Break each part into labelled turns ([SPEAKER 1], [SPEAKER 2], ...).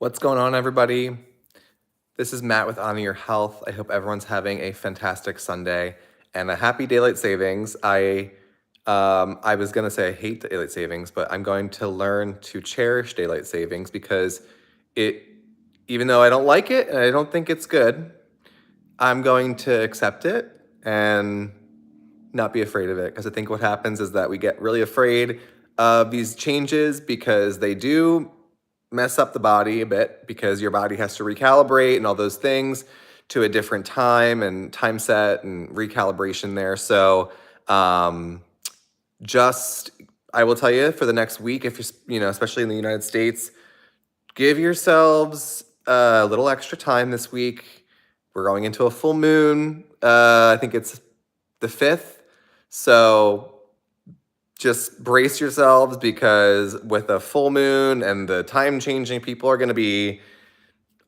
[SPEAKER 1] What's going on, everybody? This is Matt with Honor Your Health. I hope everyone's having a fantastic Sunday and a happy daylight savings. I was gonna say I hate daylight savings, but I'm going to learn to cherish daylight savings because it, even though I don't like it and I don't think it's good, I'm going to accept it and not be afraid of it, because I think what happens is that we get really afraid of these changes because they do mess up the body a bit, because your body has to recalibrate and all those things to a different time and time set and recalibration there. So um, just I will tell you, for the next week, if you're especially in the United States, give yourselves a little extra time this week. We're going into a full moon. I think it's the 5th. So just brace yourselves, because with a full moon and the time changing, people are going to be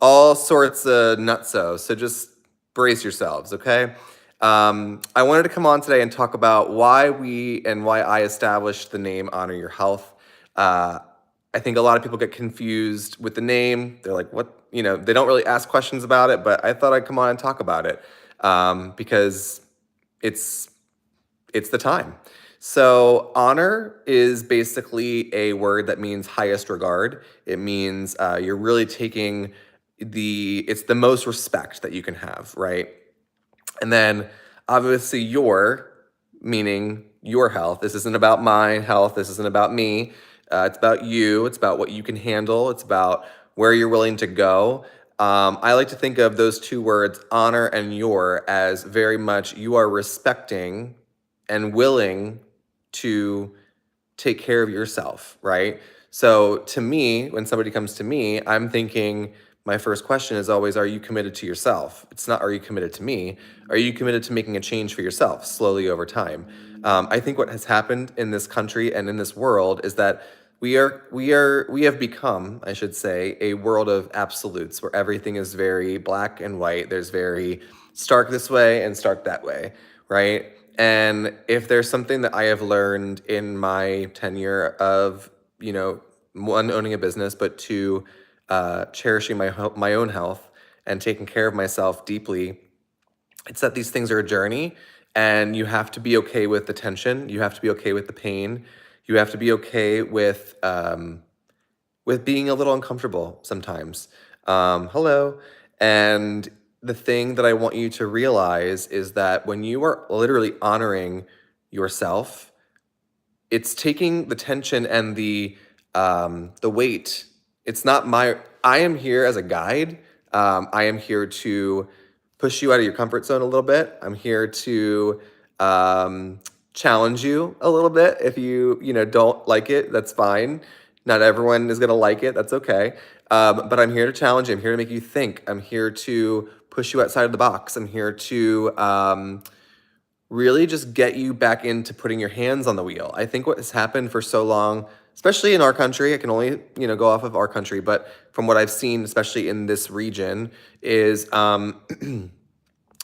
[SPEAKER 1] all sorts of nutso. So just brace yourselves, okay? I wanted to come on today and talk about why I established the name Honor Your Health. I think a lot of people get confused with the name. They're like, what? They don't really ask questions about it, but I thought I'd come on and talk about it because it's the time. So honor is basically a word that means highest regard. It means you're really taking it's the most respect that you can have, right? And then obviously meaning your health. This isn't about my health. This isn't about me. It's about you. It's about what you can handle. It's about where you're willing to go. I like to think of those two words, honor and your, as very much you are respecting and willing to take care of yourself, right? So to me, when somebody comes to me, I'm thinking, my first question is always, are you committed to yourself? It's not, are you committed to me? Are you committed to making a change for yourself slowly over time? I think what has happened in this country and in this world is that we have become, I should say, a world of absolutes, where everything is very black and white. There's very stark this way and stark that way, right? And if there's something that I have learned in my tenure of, one, owning a business, but two, cherishing my own health and taking care of myself deeply, it's that these things are a journey, and you have to be okay with the tension. You have to be okay with the pain. You have to be okay with being a little uncomfortable sometimes. Hello. And the thing that I want you to realize is that when you are literally honoring yourself, it's taking the tension and the weight. It's not I am here as a guide. I am here to push you out of your comfort zone a little bit. I'm here to challenge you a little bit. If you don't like it, that's fine. Not everyone is gonna like it. That's okay. But I'm here to challenge you. I'm here to make you think. I'm here to push you outside of the box. I'm here to really just get you back into putting your hands on the wheel. I think what has happened for so long, especially in our country, I can only go off of our country, but from what I've seen, especially in this region, is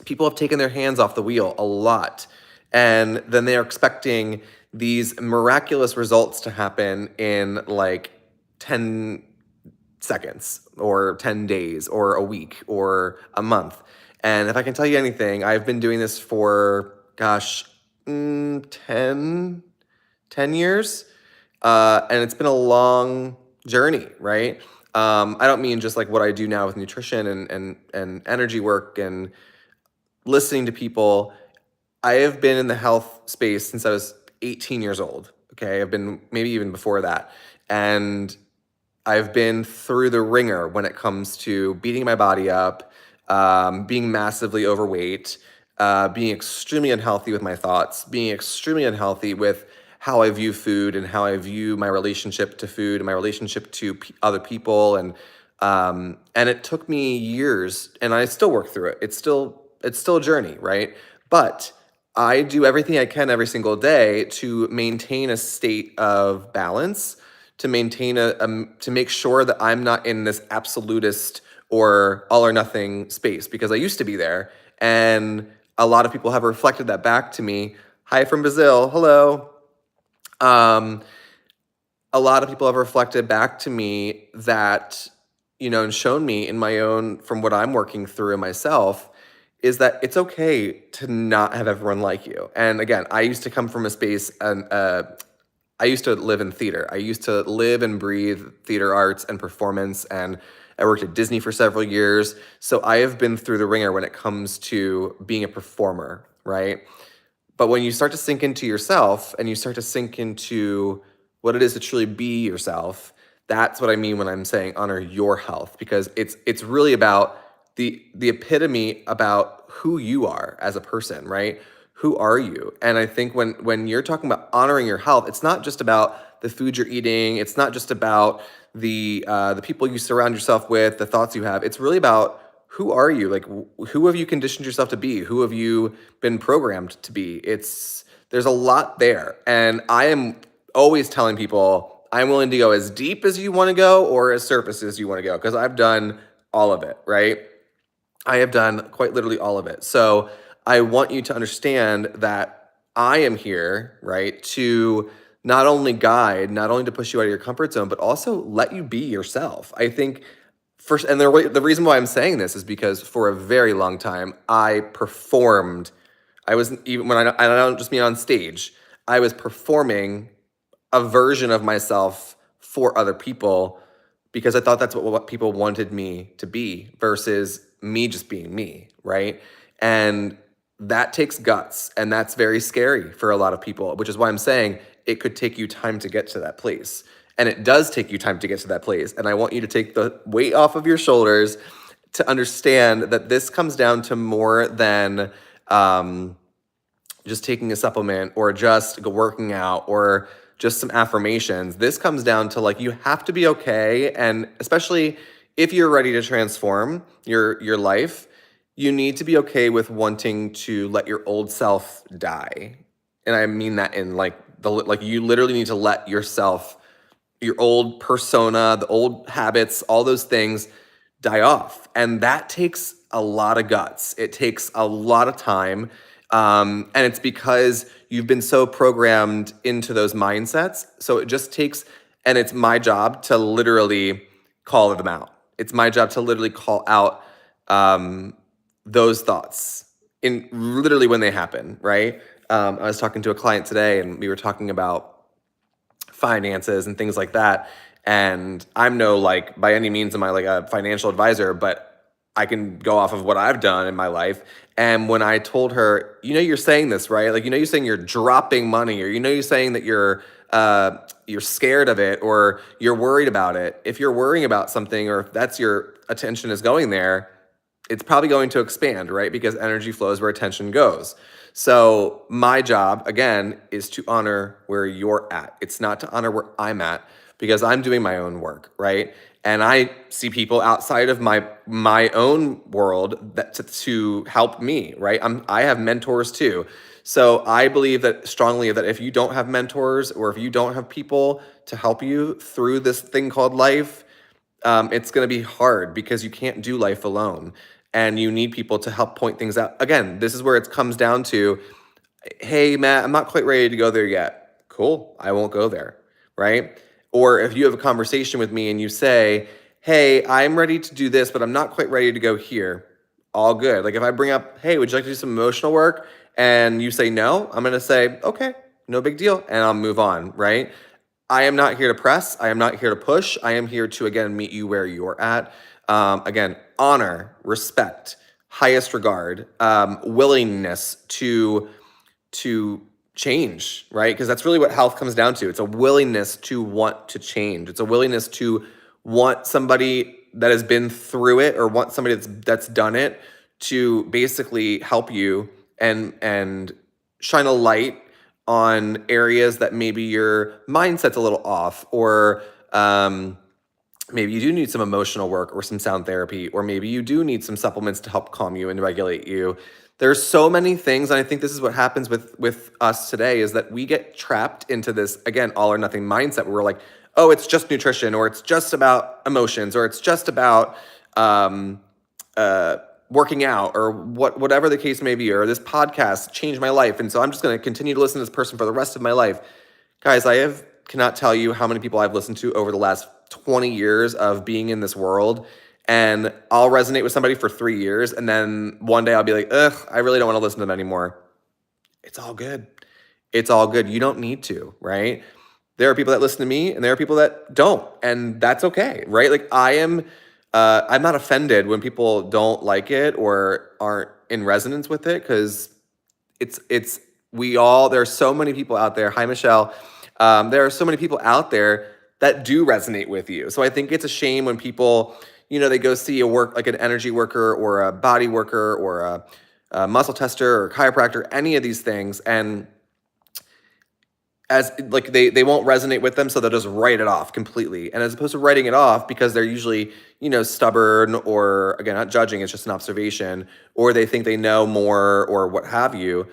[SPEAKER 1] people have taken their hands off the wheel a lot, and then they are expecting these miraculous results to happen in like 10 seconds or 10 days or a week or a month. And if I can tell you anything, I've been doing this for, gosh, 10 years. And it's been a long journey, right? I don't mean just like what I do now with nutrition and energy work and listening to people. I have been in the health space since I was 18 years old. Okay. I've been maybe even before that. And I've been through the ringer when it comes to beating my body up, being massively overweight, being extremely unhealthy with my thoughts, being extremely unhealthy with how I view food and how I view my relationship to food and my relationship to other people. And it took me years, and I still work through it. It's still a journey, right? But I do everything I can every single day to maintain a state of balance, to maintain to make sure that I'm not in this absolutist or all or nothing space, because I used to be there, and a lot of people have reflected that back to me. Hi from Brazil. Hello. Um, a lot of people have reflected back to me that and shown me in my own, from what I'm working through in myself, is that it's okay to not have everyone like you. And again, I used to come from a space, and I used to live in theater. I used to live and breathe theater arts and performance, and I worked at Disney for several years. So I have been through the ringer when it comes to being a performer, right? But when you start to sink into yourself and you start to sink into what it is to truly be yourself, that's what I mean when I'm saying honor your health, because it's really about the epitome about who you are as a person, right? Who are you? And I think when you're talking about honoring your health, it's not just about the food you're eating. It's not just about the people you surround yourself with, the thoughts you have. It's really about who are you? Like, who have you conditioned yourself to be? Who have you been programmed to be? There's a lot there. And I am always telling people I'm willing to go as deep as you want to go or as surface as you want to go, because I've done all of it, right? I have done quite literally all of it. So I want you to understand that I am here, right, to not only guide, not only to push you out of your comfort zone, but also let you be yourself. I think first, and the reason why I'm saying this is because for a very long time, I performed. I was even when I don't just mean on stage, I was performing a version of myself for other people because I thought that's what people wanted me to be versus me just being me, right? And that takes guts, and that's very scary for a lot of people, which is why I'm saying it could take you time to get to that place. And it does take you time to get to that place. And I want you to take the weight off of your shoulders to understand that this comes down to more than just taking a supplement or just working out or just some affirmations. This comes down to, like, you have to be okay. And especially if you're ready to transform your life, you need to be okay with wanting to let your old self die. And I mean that in like you literally need to let yourself, your old persona, the old habits, all those things die off. And that takes a lot of guts. It takes a lot of time. And it's because you've been so programmed into those mindsets. So it just takes, and it's my job to literally call them out. It's my job to literally call out those thoughts in literally when they happen, right? I was talking to a client today and we were talking about finances and things like that. And I'm no, like, by any means am I like a financial advisor, but I can go off of what I've done in my life. And when I told her, you're saying this, right? Like, you're saying you're dropping money, or you're saying that you're scared of it, or you're worried about it. If you're worrying about something, or if that's your attention is going there, it's probably going to expand, right? Because energy flows where attention goes. So my job, again, is to honor where you're at. It's not to honor where I'm at, because I'm doing my own work, right? And I see people outside of my own world that to help me, right? I have mentors too. So I believe that strongly that if you don't have mentors, or if you don't have people to help you through this thing called life, it's going to be hard, because you can't do life alone. And you need people to help point things out. Again, this is where it comes down to, hey, Matt, I'm not quite ready to go there yet. Cool, I won't go there, right? Or if you have a conversation with me and you say, hey, I'm ready to do this, but I'm not quite ready to go here, all good. Like, if I bring up, hey, would you like to do some emotional work? And you say no, I'm going to say, okay, no big deal. And I'll move on, right? I am not here to press. I am not here to push. I am here to, again, meet you where you're at. Again, honor, respect, highest regard, willingness to change, right? Because that's really what health comes down to. It's a willingness to want to change. It's a willingness to want somebody that has been through it, or want somebody that's done it, to basically help you and shine a light on areas that maybe your mindset's a little off, or maybe you do need some emotional work or some sound therapy, or maybe you do need some supplements to help calm you and regulate you. There's so many things, and I think this is what happens with us today, is that we get trapped into this, again, all or nothing mindset, where we're like, oh, it's just nutrition, or it's just about emotions, or it's just about working out, or whatever the case may be, or this podcast changed my life, and so I'm just going to continue to listen to this person for the rest of my life. Guys, cannot tell you how many people I've listened to over the last 20 years of being in this world, and I'll resonate with somebody for 3 years, and then one day I'll be like, ugh, I really don't want to listen to them anymore. It's all good. It's all good. You don't need to, right? There are people that listen to me and there are people that don't, and that's okay, right? Like I'm not offended when people don't like it or aren't in resonance with it, because it's we all there are so many people out there. Hi, Michelle. There are so many people out there that do resonate with you. So I think it's a shame when people, they go see a work like an energy worker or a body worker or a muscle tester or chiropractor, any of these things, and as like they won't resonate with them, so they'll just write it off completely. And as opposed to writing it off because they're usually, stubborn, or again, not judging, it's just an observation, or they think they know more or what have you.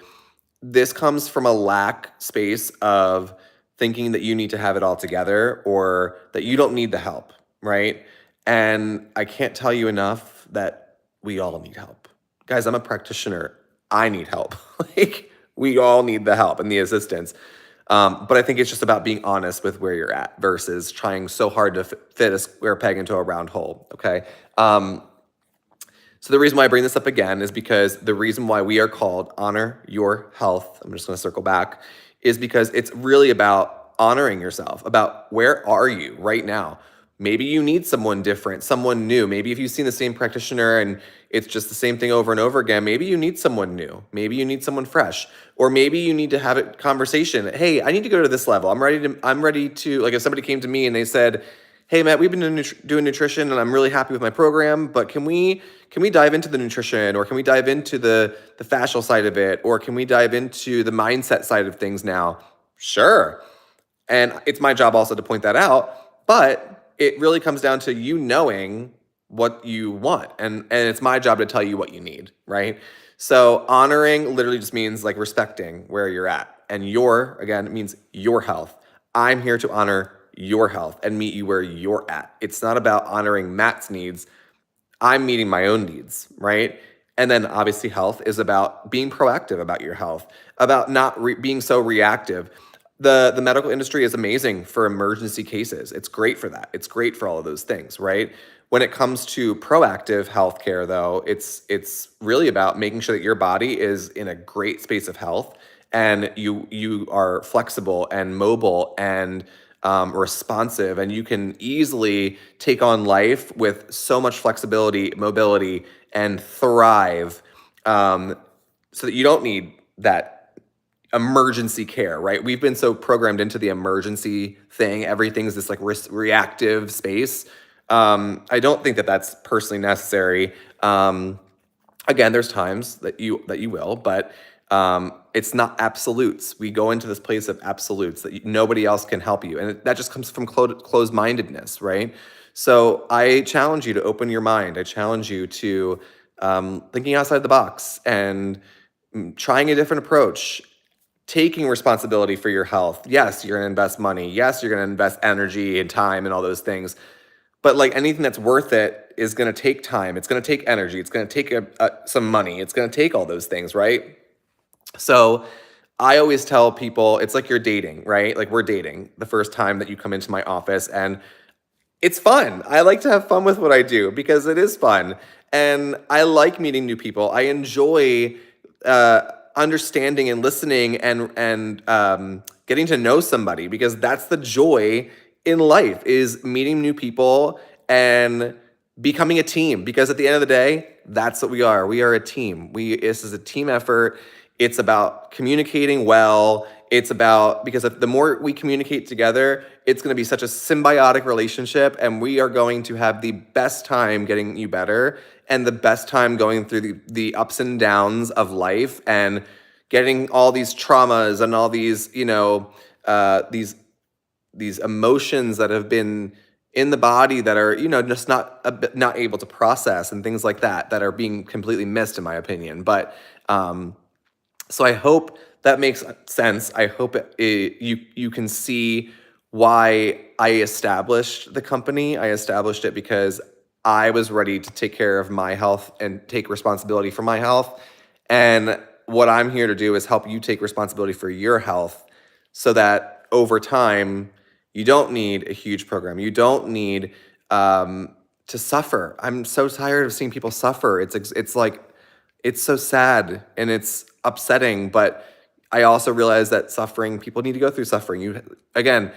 [SPEAKER 1] This comes from a lack space of thinking that you need to have it all together or that you don't need the help, right? And I can't tell you enough that we all need help. Guys, I'm a practitioner. I need help. Like, we all need the help and the assistance. But I think it's just about being honest with where you're at versus trying so hard to fit a square peg into a round hole, okay? So the reason why I bring this up again is because the reason why we are called Honor Your Health, I'm just going to circle back, is because it's really about honoring yourself, about where are you right now. Maybe you need someone different, someone new. Maybe if you've seen the same practitioner and it's just the same thing over and over again, maybe you need someone new. Maybe you need someone fresh. Or maybe you need to have a conversation. Hey, I need to go to this level. I'm ready to, like if somebody came to me and they said, hey, Matt, we've been doing nutrition and I'm really happy with my program, but can we dive into the nutrition, or can we dive into the fascial side of it, or can we dive into the mindset side of things now? Sure. And it's my job also to point that out, but it really comes down to you knowing what you want. And it's my job to tell you what you need, right? So honoring literally just means like respecting where you're at. And again, it means your health. I'm here to honor your health and meet you where you're at. It's not about honoring Matt's needs. I'm meeting my own needs, right? And then obviously health is about being proactive about your health, about not being so reactive. The medical industry is amazing for emergency cases. It's great for that. It's great for all of those things, right? When it comes to proactive healthcare, though, it's really about making sure that your body is in a great space of health, and you are flexible and mobile and responsive, and you can easily take on life with so much flexibility, mobility, and thrive, so that you don't need that emergency care, right? We've been so programmed into the emergency thing. Everything's this like reactive space. I don't think that that's personally necessary. Again, there's times that you will, but it's not absolutes. We go into this place of absolutes that nobody else can help you, and that just comes from closed-mindedness, right? So I challenge you to open your mind. I challenge you to thinking outside the box and trying a different approach. Taking responsibility for your health. Yes, you're going to invest money. Yes, you're going to invest energy and time and all those things. But like anything that's worth it is going to take time. It's going to take energy. It's going to take some money. It's going to take all those things, right? So I always tell people it's like you're dating, right? Like we're dating the first time that you come into my office, and it's fun. I like to have fun with what I do because it is fun. And I like meeting new people. I enjoy understanding and listening and getting to know somebody, because that's the joy in life, is meeting new people and becoming a team. Because at the end of the day, that's what we are. We are a team. This is a team effort. It's about communicating well. It's about, because the more we communicate together, it's going to be such a symbiotic relationship, and we are going to have the best time getting you better and the best time going through the ups and downs of life and getting all these traumas and all these, these emotions that have been in the body that are, just not able to process, and things like that are being completely missed, in my opinion. But so I hope that makes sense. I hope you can see why I established the company. I established it because I was ready to take care of my health and take responsibility for my health. And what I'm here to do is help you take responsibility for your health, so that over time You don't need a huge program. You don't need to suffer. I'm so tired of seeing people suffer. It's like it's so sad and it's upsetting, but I also realize that suffering, people need to go through suffering. You again,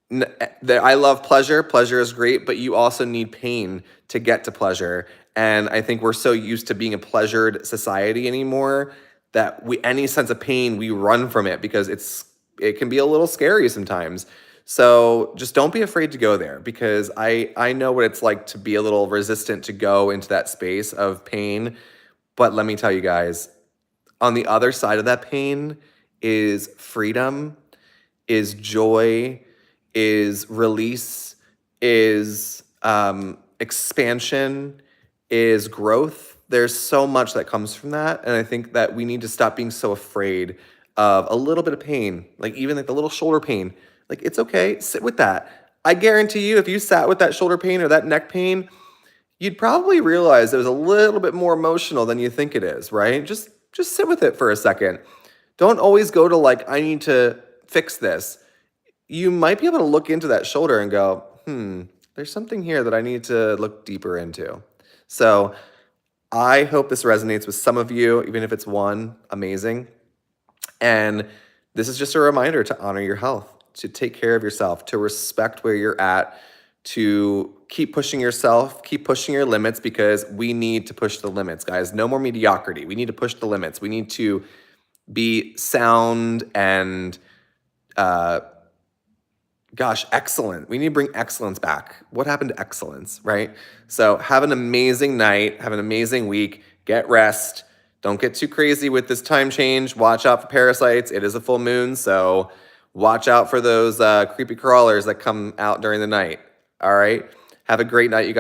[SPEAKER 1] I love pleasure. Pleasure is great, but you also need pain to get to pleasure. And I think we're so used to being a pleasured society anymore that any sense of pain, we run from it because it can be a little scary sometimes. So just don't be afraid to go there, because I know what it's like to be a little resistant to go into that space of pain. But let me tell you guys, on the other side of that pain is freedom, is joy, is release, is expansion, is growth. There's so much that comes from that. And I think that we need to stop being so afraid of a little bit of pain, like even like the little shoulder pain. Like, it's okay, sit with that. I guarantee you, if you sat with that shoulder pain or that neck pain, you'd probably realize it was a little bit more emotional than you think it is, right? Just sit with it for a second. Don't always go to like, I need to fix this. You might be able to look into that shoulder and go, there's something here that I need to look deeper into. So I hope this resonates with some of you, even if it's one, amazing. And this is just a reminder to honor your health, to take care of yourself, to respect where you're at, to keep pushing yourself, keep pushing your limits, because we need to push the limits, guys. No more mediocrity. We need to push the limits. We need to be sound and, excellent. We need to bring excellence back. What happened to excellence, right? So have an amazing night. Have an amazing week. Get rest. Don't get too crazy with this time change. Watch out for parasites. It is a full moon, so watch out for those creepy crawlers that come out during the night. All right? Have a great night, you guys.